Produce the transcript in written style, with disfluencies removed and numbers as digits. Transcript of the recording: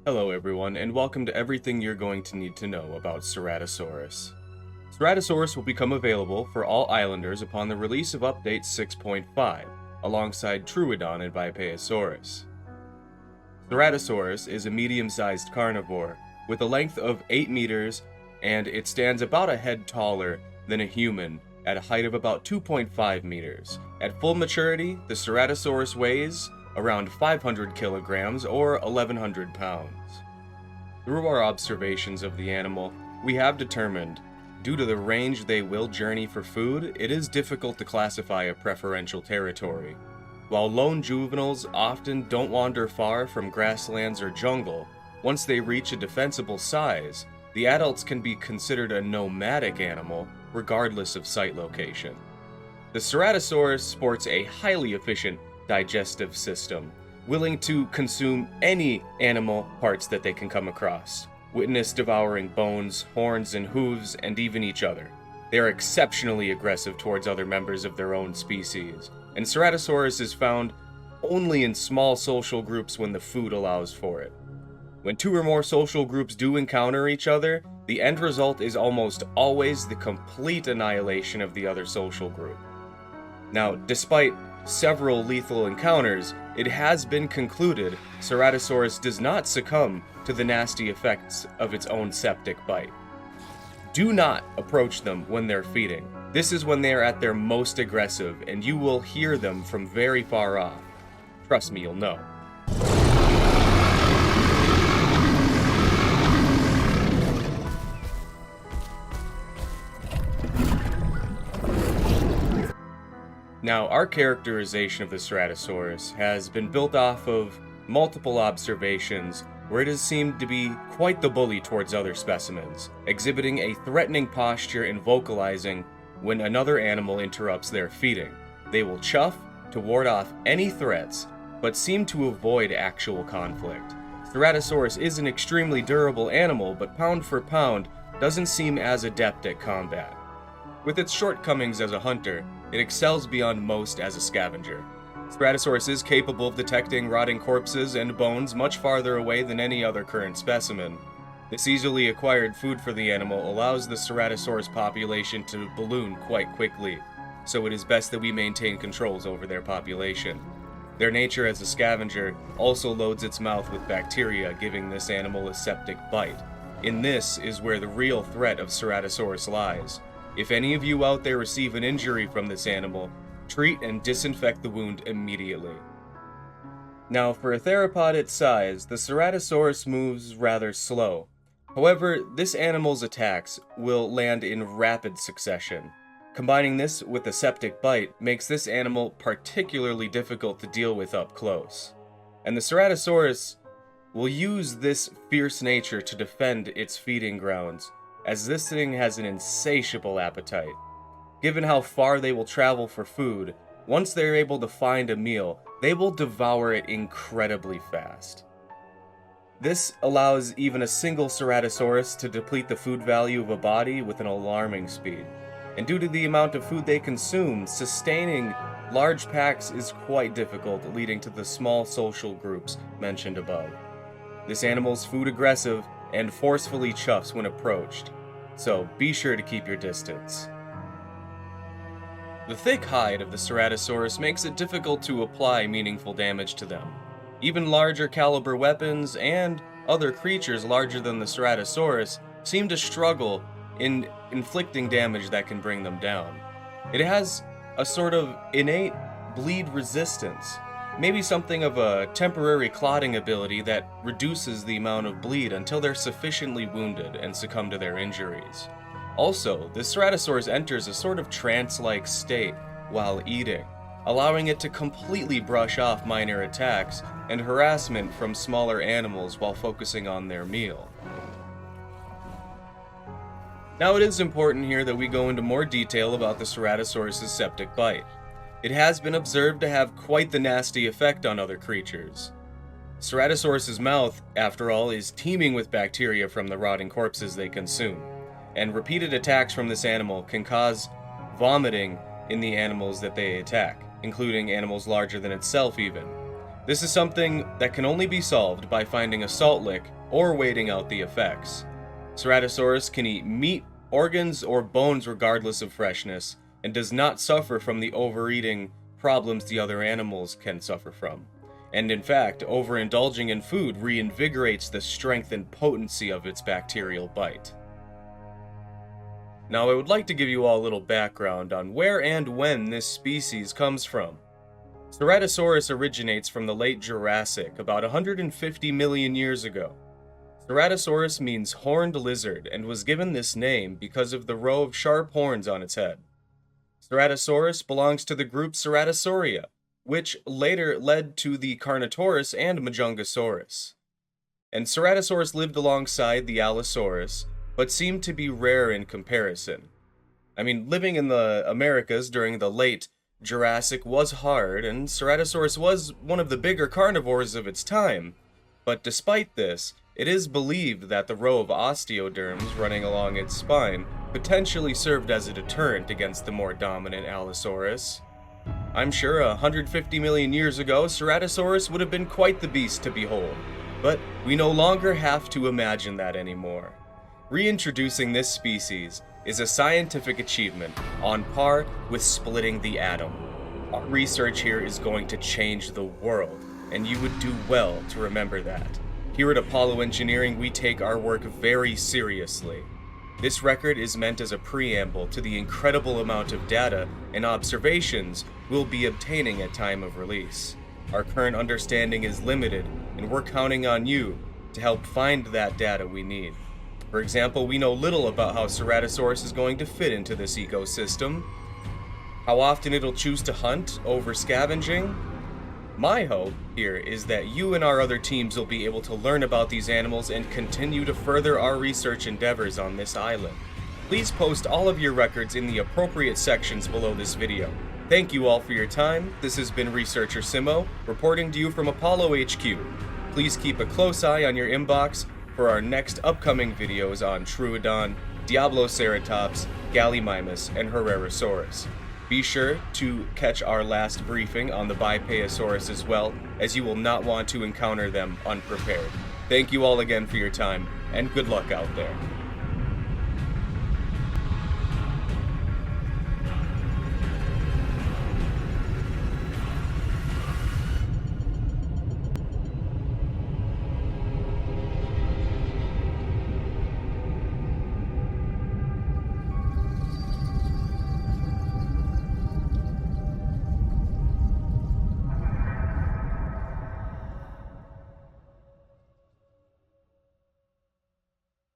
Hello everyone, and welcome to everything you're going to need to know about Ceratosaurus. Ceratosaurus will become available for all islanders upon the release of Update 6.5, alongside Troodon and Vipayosaurus. Ceratosaurus is a medium-sized carnivore, with a length of 8 meters, and it stands about a head taller than a human, at a height of about 2.5 meters. At full maturity, the Ceratosaurus weighs around 500 kilograms or 1,100 pounds. Through our observations of the animal, we have determined, due to the range they will journey for food, it is difficult to classify a preferential territory. While lone juveniles often don't wander far from grasslands or jungle, once they reach a defensible size, the adults can be considered a nomadic animal regardless of site location. The Ceratosaurus sports a highly efficient digestive system, willing to consume any animal parts that they can come across. Witness devouring bones, horns, and hooves, and even each other. They are exceptionally aggressive towards other members of their own species, and Ceratosaurus is found only in small social groups when the food allows for it. When two or more social groups do encounter each other, the end result is almost always the complete annihilation of the other social group. Now, despite several lethal encounters, it has been concluded Ceratosaurus does not succumb to the nasty effects of its own septic bite. Do not approach them when they're feeding. This is when they are at their most aggressive, and you will hear them from very far off. Trust me, you'll know. Now, our characterization of the Ceratosaurus has been built off of multiple observations where it has seemed to be quite the bully towards other specimens, exhibiting a threatening posture and vocalizing when another animal interrupts their feeding. They will chuff to ward off any threats, but seem to avoid actual conflict. Ceratosaurus is an extremely durable animal, but pound for pound doesn't seem as adept at combat. With its shortcomings as a hunter, it excels beyond most as a scavenger. Ceratosaurus is capable of detecting rotting corpses and bones much farther away than any other current specimen. This easily acquired food for the animal allows the Ceratosaurus population to balloon quite quickly, so it is best that we maintain controls over their population. Their nature as a scavenger also loads its mouth with bacteria, giving this animal a septic bite. In this is where the real threat of Ceratosaurus lies. If any of you out there receive an injury from this animal, treat and disinfect the wound immediately. Now, for a theropod its size, the Ceratosaurus moves rather slow. However, this animal's attacks will land in rapid succession. Combining this with a septic bite makes this animal particularly difficult to deal with up close. And the Ceratosaurus will use this fierce nature to defend its feeding grounds, as this thing has an insatiable appetite. Given how far they will travel for food, once they're able to find a meal, they will devour it incredibly fast. This allows even a single Ceratosaurus to deplete the food value of a body with an alarming speed. And due to the amount of food they consume, sustaining large packs is quite difficult, leading to the small social groups mentioned above. This animal's food aggressive and forcefully chuffs when approached, so be sure to keep your distance. The thick hide of the Ceratosaurus makes it difficult to apply meaningful damage to them. Even larger caliber weapons and other creatures larger than the Ceratosaurus seem to struggle in inflicting damage that can bring them down. It has a sort of innate bleed resistance, maybe something of a temporary clotting ability that reduces the amount of bleed until they're sufficiently wounded and succumb to their injuries. Also, the Ceratosaurus enters a sort of trance-like state while eating, allowing it to completely brush off minor attacks and harassment from smaller animals while focusing on their meal. Now, it is important here that we go into more detail about the Ceratosaurus' septic bite. It has been observed to have quite the nasty effect on other creatures. Ceratosaurus' mouth, after all, is teeming with bacteria from the rotting corpses they consume, and repeated attacks from this animal can cause vomiting in the animals that they attack, including animals larger than itself even. This is something that can only be solved by finding a salt lick or waiting out the effects. Ceratosaurus can eat meat, organs, or bones regardless of freshness, and does not suffer from the overeating problems the other animals can suffer from. And in fact, overindulging in food reinvigorates the strength and potency of its bacterial bite. Now, I would like to give you all a little background on where and when this species comes from. Ceratosaurus originates from the late Jurassic, about 150 million years ago. Ceratosaurus means horned lizard and was given this name because of the row of sharp horns on its head. Ceratosaurus belongs to the group Ceratosauria, which later led to the Carnotaurus and Majungasaurus. And Ceratosaurus lived alongside the Allosaurus, but seemed to be rare in comparison. I mean, living in the Americas during the late Jurassic was hard, and Ceratosaurus was one of the bigger carnivores of its time. But despite this, it is believed that the row of osteoderms running along its spine potentially served as a deterrent against the more dominant Allosaurus. I'm sure 150 million years ago, Ceratosaurus would have been quite the beast to behold, but we no longer have to imagine that anymore. Reintroducing this species is a scientific achievement on par with splitting the atom. Our research here is going to change the world, and you would do well to remember that. Here at Apollo Engineering, we take our work very seriously. This record is meant as a preamble to the incredible amount of data and observations we'll be obtaining at time of release. Our current understanding is limited, and we're counting on you to help find that data we need. For example, we know little about how Ceratosaurus is going to fit into this ecosystem, how often it'll choose to hunt over scavenging. My hope here is that you and our other teams will be able to learn about these animals and continue to further our research endeavors on this island. Please post all of your records in the appropriate sections below this video. Thank you all for your time. This has been Researcher Simmo, reporting to you from Apollo HQ. Please keep a close eye on your inbox for our next upcoming videos on Troodon, Diabloceratops, Gallimimus, and Herrerasaurus. Be sure to catch our last briefing on the Bipaosaurus as well, as you will not want to encounter them unprepared. Thank you all again for your time, and good luck out there.